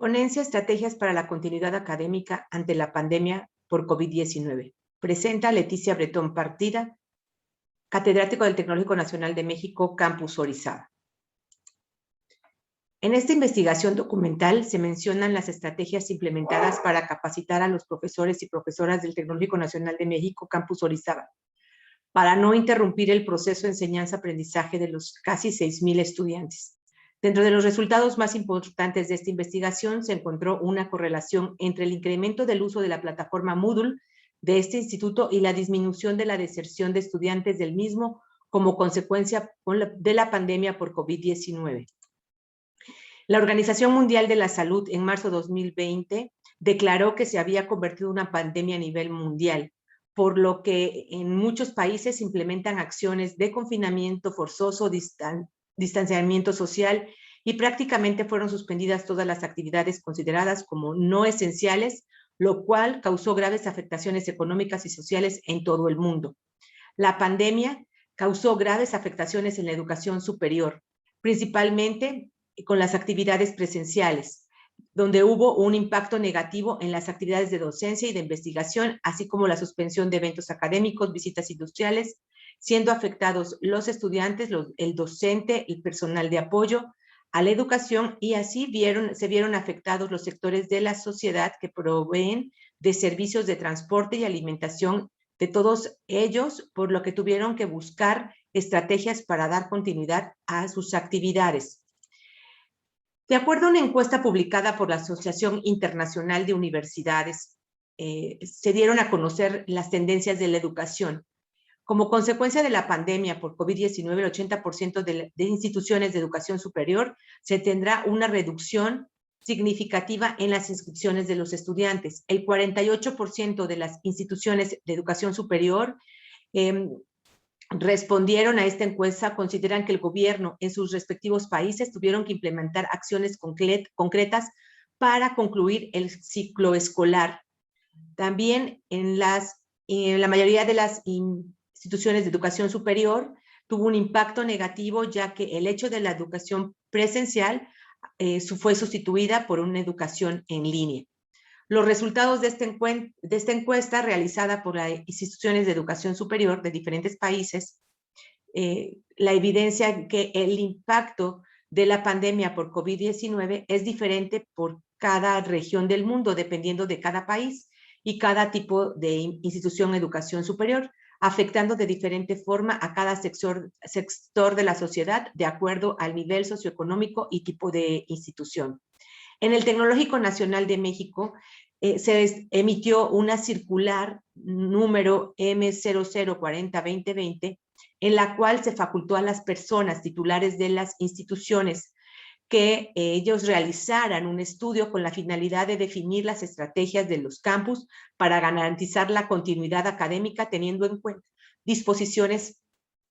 Ponencia Estrategias para la Continuidad Académica ante la Pandemia por COVID-19. Presenta Leticia Bretón Partida, catedrático del Tecnológico Nacional de México, Campus Orizaba. En esta investigación documental se mencionan las estrategias implementadas para capacitar a los profesores y profesoras del Tecnológico Nacional de México, Campus Orizaba, para no interrumpir el proceso de enseñanza-aprendizaje de los casi 6,000 estudiantes. Dentro de los resultados más importantes de esta investigación se encontró una correlación entre el incremento del uso de la plataforma Moodle de este instituto y la disminución de la deserción de estudiantes del mismo como consecuencia de la pandemia por COVID-19. La Organización Mundial de la Salud en marzo de 2020 declaró que se había convertido en una pandemia a nivel mundial, por lo que en muchos países implementan acciones de confinamiento forzoso, distanciamiento social, y prácticamente fueron suspendidas todas las actividades consideradas como no esenciales, lo cual causó graves afectaciones económicas y sociales en todo el mundo. La pandemia causó graves afectaciones en la educación superior, principalmente con las actividades presenciales, donde hubo un impacto negativo en las actividades de docencia y de investigación, así como la suspensión de eventos académicos, visitas industriales, siendo afectados los estudiantes, el docente, el personal de apoyo a la educación, y así se vieron afectados los sectores de la sociedad que proveen de servicios de transporte y alimentación de todos ellos, por lo que tuvieron que buscar estrategias para dar continuidad a sus actividades. De acuerdo a una encuesta publicada por la Asociación Internacional de Universidades, se dieron a conocer las tendencias de la educación. Como consecuencia de la pandemia por COVID-19, el 80% de instituciones de educación superior se tendrá una reducción significativa en las inscripciones de los estudiantes. El 48% de las instituciones de educación superior respondieron a esta encuesta, consideran que el gobierno en sus respectivos países tuvieron que implementar acciones concretas para concluir el ciclo escolar. También en la mayoría de las instituciones de educación superior tuvo un impacto negativo, ya que el hecho de la educación presencial fue sustituida por una educación en línea. Los resultados de esta encuesta realizada por las instituciones de educación superior de diferentes países, la evidencia que el impacto de la pandemia por COVID-19 es diferente por cada región del mundo, dependiendo de cada país y cada tipo de institución de educación superior, afectando de diferente forma a cada sector de la sociedad de acuerdo al nivel socioeconómico y tipo de institución. En el Tecnológico Nacional de México se emitió una circular número M0040-2020, en la cual se facultó a las personas titulares de las instituciones que ellos realizaran un estudio con la finalidad de definir las estrategias de los campus para garantizar la continuidad académica, teniendo en cuenta disposiciones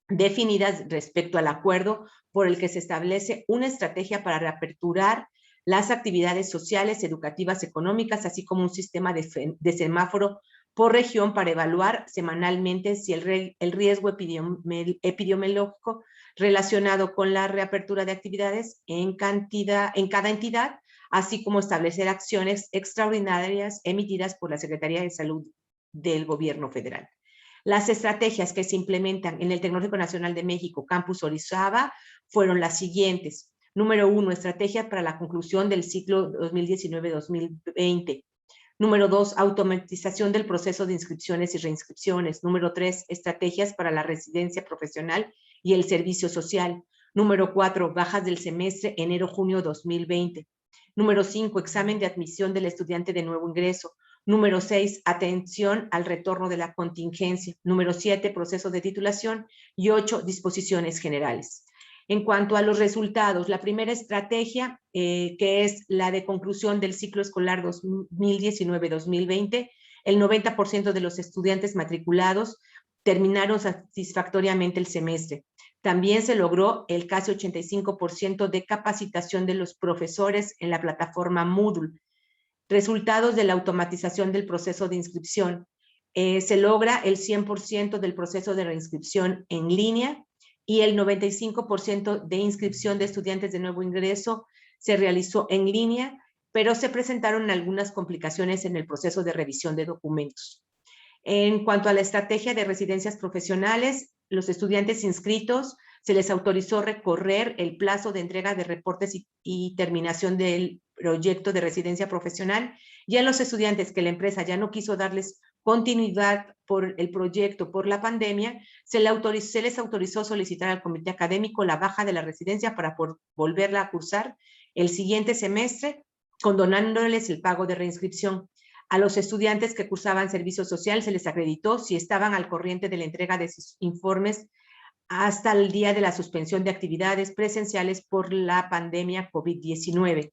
definidas respecto al acuerdo por el que se establece una estrategia para reaperturar las actividades sociales, educativas, económicas, así como un sistema de semáforo por región para evaluar semanalmente si el riesgo epidemiológico relacionado con la reapertura de actividades en cada entidad, así como establecer acciones extraordinarias emitidas por la Secretaría de Salud del Gobierno Federal. Las estrategias que se implementan en el Tecnológico Nacional de México, Campus Orizaba, fueron las siguientes. Número 1, estrategia para la conclusión del ciclo 2019-2020. Número 2, automatización del proceso de inscripciones y reinscripciones. Número 3, estrategias para la residencia profesional y el servicio social. Número 4, bajas del semestre enero-junio 2020. Número 5, examen de admisión del estudiante de nuevo ingreso. Número 6, atención al retorno de la contingencia. Número 7, proceso de titulación. Y 8, disposiciones generales. En cuanto a los resultados, la primera estrategia, que es la de conclusión del ciclo escolar 2019-2020, el 90% de los estudiantes matriculados terminaron satisfactoriamente el semestre. También se logró el casi 85% de capacitación de los profesores en la plataforma Moodle. Resultados de la automatización del proceso de inscripción. Se logra el 100% del proceso de reinscripción en línea, y el 95% de inscripción de estudiantes de nuevo ingreso se realizó en línea, pero se presentaron algunas complicaciones en el proceso de revisión de documentos. En cuanto a la estrategia de residencias profesionales, los estudiantes inscritos se les autorizó recorrer el plazo de entrega de reportes y terminación del proyecto de residencia profesional, y a los estudiantes que la empresa ya no quiso darles continuidad por el proyecto por la pandemia, se les autorizó solicitar al comité académico la baja de la residencia para volverla a cursar el siguiente semestre, condonándoles el pago de reinscripción. A los estudiantes que cursaban servicio social se les acreditó si estaban al corriente de la entrega de sus informes hasta el día de la suspensión de actividades presenciales por la pandemia COVID-19.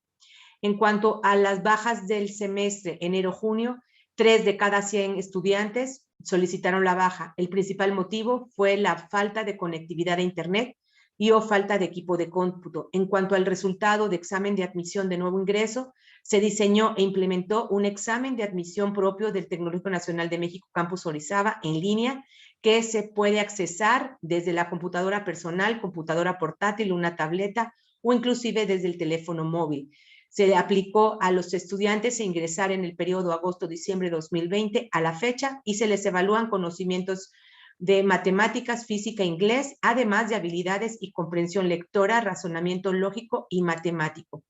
En cuanto a las bajas del semestre enero-junio, 3 de cada 100 estudiantes solicitaron la baja. El principal motivo fue la falta de conectividad a Internet y o falta de equipo de cómputo. En cuanto al resultado de examen de admisión de nuevo ingreso, se diseñó e implementó un examen de admisión propio del Tecnológico Nacional de México Campus Orizaba en línea, que se puede accesar desde la computadora personal, computadora portátil, una tableta o inclusive desde el teléfono móvil. Se aplicó a los estudiantes a ingresar en el periodo agosto-diciembre de 2020 a la fecha y se les evalúan conocimientos de matemáticas, física, inglés, además de habilidades y comprensión lectora, razonamiento lógico y matemático.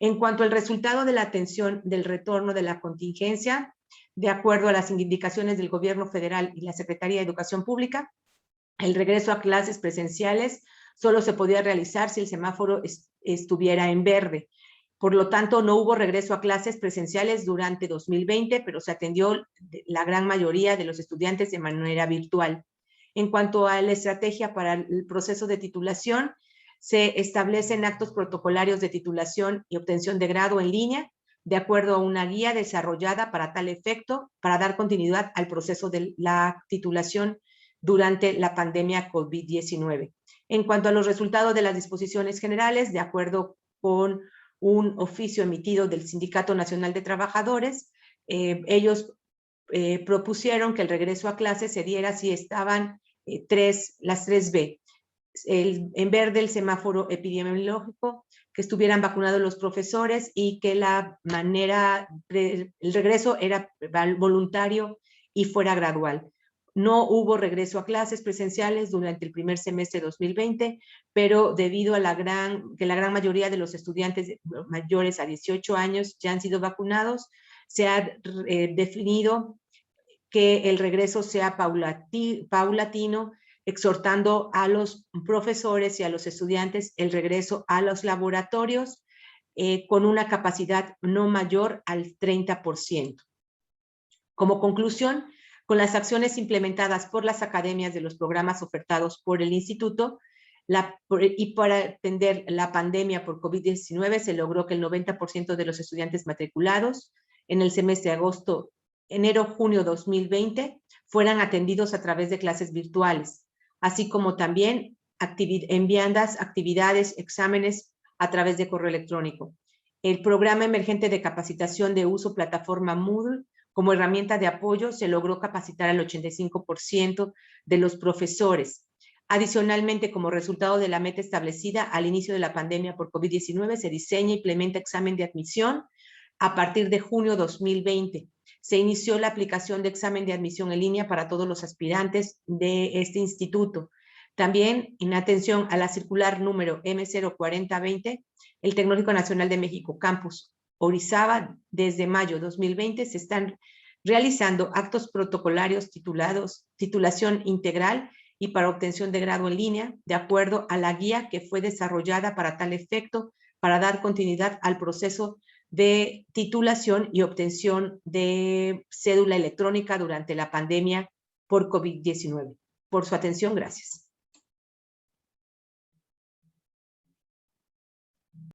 En cuanto al resultado de la atención del retorno de la contingencia, de acuerdo a las indicaciones del Gobierno Federal y la Secretaría de Educación Pública, el regreso a clases presenciales solo se podía realizar si el semáforo estuviera en verde. Por lo tanto, no hubo regreso a clases presenciales durante 2020, pero se atendió la gran mayoría de los estudiantes de manera virtual. En cuanto a la estrategia para el proceso de titulación, se establecen actos protocolarios de titulación y obtención de grado en línea, de acuerdo a una guía desarrollada para tal efecto, para dar continuidad al proceso de la titulación durante la pandemia COVID-19. En cuanto a los resultados de las disposiciones generales, de acuerdo con un oficio emitido del Sindicato Nacional de Trabajadores, ellos propusieron que el regreso a clases se diera si estaban las 3B. En verde el semáforo epidemiológico, que estuvieran vacunados los profesores y que el regreso era voluntario y fuera gradual. No hubo regreso a clases presenciales durante el primer semestre de 2020, pero debido a que la gran mayoría de los estudiantes mayores a 18 años ya han sido vacunados, se ha definido que el regreso sea paulatino, exhortando a los profesores y a los estudiantes el regreso a los laboratorios con una capacidad no mayor al 30%. Como conclusión, con las acciones implementadas por las academias de los programas ofertados por el instituto y para atender la pandemia por COVID-19, se logró que el 90% de los estudiantes matriculados en el semestre de enero-junio 2020 fueran atendidos a través de clases virtuales, así como también enviadas actividades, exámenes a través de correo electrónico. El programa emergente de capacitación de uso plataforma Moodle como herramienta de apoyo se logró capacitar al 85% de los profesores. Adicionalmente, como resultado de la meta establecida al inicio de la pandemia por COVID-19, se diseña e implementa examen de admisión a partir de junio 2020. Se inició la aplicación de examen de admisión en línea para todos los aspirantes de este instituto. También, en atención a la circular número M04020, el Tecnológico Nacional de México Campus Orizaba, desde mayo 2020 se están realizando actos protocolarios titulados Titulación Integral y para obtención de grado en línea, de acuerdo a la guía que fue desarrollada para tal efecto, para dar continuidad al proceso de titulación y obtención de cédula electrónica durante la pandemia por COVID-19. Por su atención, gracias.